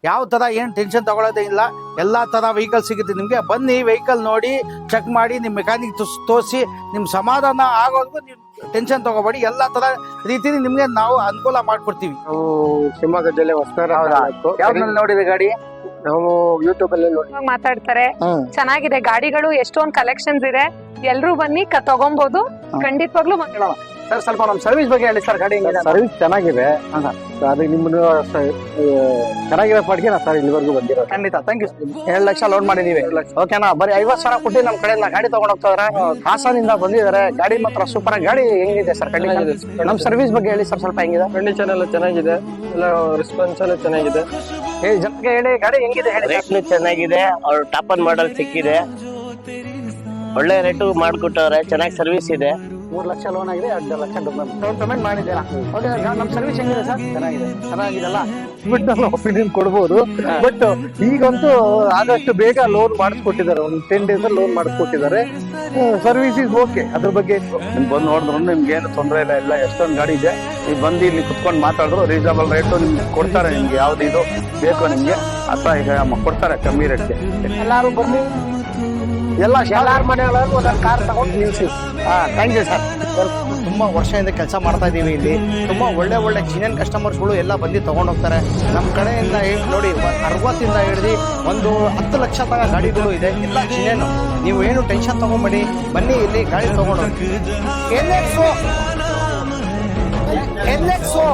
ಯಾವ ಥರ ಏನು ಟೆನ್ಷನ್ ತಗೊಳ್ಳೋದೇ ಇಲ್ಲ. ಎಲ್ಲ ಥರ ವೆಹಿಕಲ್ ಸಿಗುತ್ತೆ ನಿಮಗೆ. ಬನ್ನಿ, ವೆಹಿಕಲ್ ನೋಡಿ, ಚೆಕ್ ಮಾಡಿ, ನಿಮ್ಮ ಮೆಕ್ಯಾನಿಕ್ ತೋರಿಸಿ, ನಿಮ್ಮ ಸಮಾಧಾನ ಆಗೋದು. ನೀವು ಟೆನ್ಷನ್ ತಗೋಬೇಡಿ. ಎಲ್ಲ ಥರ ರೀತಿಯಲ್ಲಿ ನಿಮಗೆ ನಾವು ಅನುಕೂಲ ಮಾಡಿಕೊಡ್ತೀವಿ. ನಾವು ಶಿವಮೊಗ್ಗ ಜಿಲ್ಲೆ ಯಾವ್ದ್ರಲ್ಲಿ ನೋಡಿದೆ ಗಾಡಿ? ನಾವು ಯೂಟ್ಯೂಬ್ ಅಲ್ಲಿ ನೋಡಿ ಮಾತಾಡ್ತಾರೆ. ಚೆನ್ನಾಗಿದೆ ಗಾಡಿಗಳು, ಎಷ್ಟೊಂದು ಕಲೆಕ್ಷನ್ಸ್ ಇದೆ. ಎಲ್ರು ಬನ್ನಿ ತಗೊಂಬೋದು. ಖಂಡಿತವಾಗ್ಲೂ ಸರ್, ಸ್ವಲ್ಪ ನಮ್ಮ ಸರ್ವಿಸ್ ಬಗ್ಗೆ ಹೇಳಿ ಸರ್. ಗಾಡಿ ಸರ್ವಿಸ್ ಚೆನ್ನಾಗಿದೆ. ಅದು ನಿಮ್ಮನ್ನು ಚೆನ್ನಾಗಿರೋ ಪಾಟಿಗೆ ನಾ ಸರ್ ಇಲ್ಲಿವರೆಗೂ ಬಂದಿರೋದು. ಖಂಡಿತ. Thank you. 7 ಲಕ್ಷ ಲೋನ್ ಮಾಡಿದೀವಿ. ಓಕೆನಾ? ಬರೀ 50,000 ಕೊಟ್ಟು ನಮ್ಮ ಕಡೆಯಿಂದ ಗಾಡಿ ತಗೊಂಡ್ ಹೋಗ್ತಾರೆ. ಹಾಸನಿಂದ ಬಂದಿದ್ದಾರೆ. ಗಾಡಿ ಮಾತ್ರ ಸೂಪರ್. ಗಾಡಿ ಹೆಂಗಿದೆ ಸರ್? ಖಂಡಿತ. ನಮ್ಮ ಸರ್ವಿಸ್ ಬಗ್ಗೆ ಹೇಳಿ ಸರ್, ಸ್ವಲ್ಪ ಹೆಂಗಿದೆ? ಕಂಡೀಷನ್ ಎಲ್ಲ ಚೆನ್ನಾಗಿದೆ, ಎಲ್ಲ ರೆಸ್ಪಾನ್ಸ್ ಎಲ್ಲ ಚೆನ್ನಾಗಿದೆ. ಜನಕ್ಕೆ ಹೇಳಿ ಗಾಡಿ ಹೆಂಗಿದೆ ಹೇಳಿ. ರೇಟ್ನು ಚೆನ್ನಾಗಿದೆ. ಅವ್ರು ಟಾಪ್ ಅನ್ ಮಾಡಲ್ ಸಿಕ್ಕಿದೆ. ಒಳ್ಳೆ ರೇಟು ಮಾಡ್ಕೊಟ್ಟವ್ರೆ. ಚೆನ್ನಾಗಿ ಸರ್ವಿಸ್ ಇದೆ. 3 ಲಕ್ಷ ಲೋನ್ ಆಗಿದೆ. 2 ಲಕ್ಷ ಡೌನ್ ಪೇಮೆಂಟ್ ಮಾಡಿದ್ದೀರಾ? ಓಕೆ. ನಮ್ಮ ಸರ್ವಿಸ್ ಹೆಂಗಿದೆ ಸರ್? ಚೆನ್ನಾಗಿದೆಲ್ಲ. ಒಪಿನಿಯನ್ ಕೊಡ್ಬೋದು. ಬಟ್ ಈಗಂತೂ ಆದಷ್ಟು ಬೇಗ ಲೋನ್ ಮಾಡಿಸ್ಕೊಟ್ಟಿದ್ದಾರೆ. ಒಂದು 10 days ಲೋನ್ ಮಾಡಿಸ್ಕೊಟ್ಟಿದ್ದಾರೆ. Service is okay. ಅದ್ರ ಬಗ್ಗೆ ನಿಮ್ಗೆ ಬಂದು ನೋಡಿದ್ರು ನಿಮ್ಗೆ ಏನು ತೊಂದರೆ ಇಲ್ಲ. ಎಲ್ಲ ಎಷ್ಟೊಂದು ಗಾಡಿ ಇದೆ. ನೀವು ಬಂದು ಇಲ್ಲಿ ಕುತ್ಕೊಂಡು ಮಾತಾಡಿದ್ರು ರೀಸನಬಲ್ ರೇಟು ನಿಮ್ಗೆ ಕೊಡ್ತಾರೆ. ನಿಮ್ಗೆ ಯಾವ್ದು ಇದು ಬೇಕೋ ನಿಮ್ಗೆ ಅಥವಾ ಈಗ ಕೊಡ್ತಾರೆ ಕಮ್ಮಿ ರೇಟ್ಗೆ. ಎಲ್ಲಾರು ಬರ್ಲಿ, ಎಲ್ಲಾರ ಮನೆಯೊಳಗೆ ಒಂದೊಂದು ಕಾರ್ ತಗೊಂಡು ನಿಲ್ಸಿ. Thank you sir. ತುಂಬ ವರ್ಷದಿಂದ ಕೆಲಸ ಮಾಡ್ತಾ ಇದ್ದೀವಿ ಇಲ್ಲಿ. ತುಂಬ ಒಳ್ಳೆ ಜೀನಿಯನ್ ಕಸ್ಟಮರ್ಸ್ಗಳು ಎಲ್ಲ ಬಂದು ತೊಗೊಂಡು ಹೋಗ್ತಾರೆ. ನಮ್ಮ ಕಡೆಯಿಂದ ನೋಡಿ 60 ಹಿಡಿದು ಒಂದು 10 ಲಕ್ಷ ತನಕ ಗಾಡಿಗಳು ಇದೆ. ಎಲ್ಲ ಜೀನಿಯನ್. ನೀವು ಏನು ಟೆನ್ಷನ್ ತೊಗೊಂಬೇಡಿ. ಬನ್ನಿ ಇಲ್ಲಿ ಗಾಡಿ ತೊಗೊಂಡು. NXO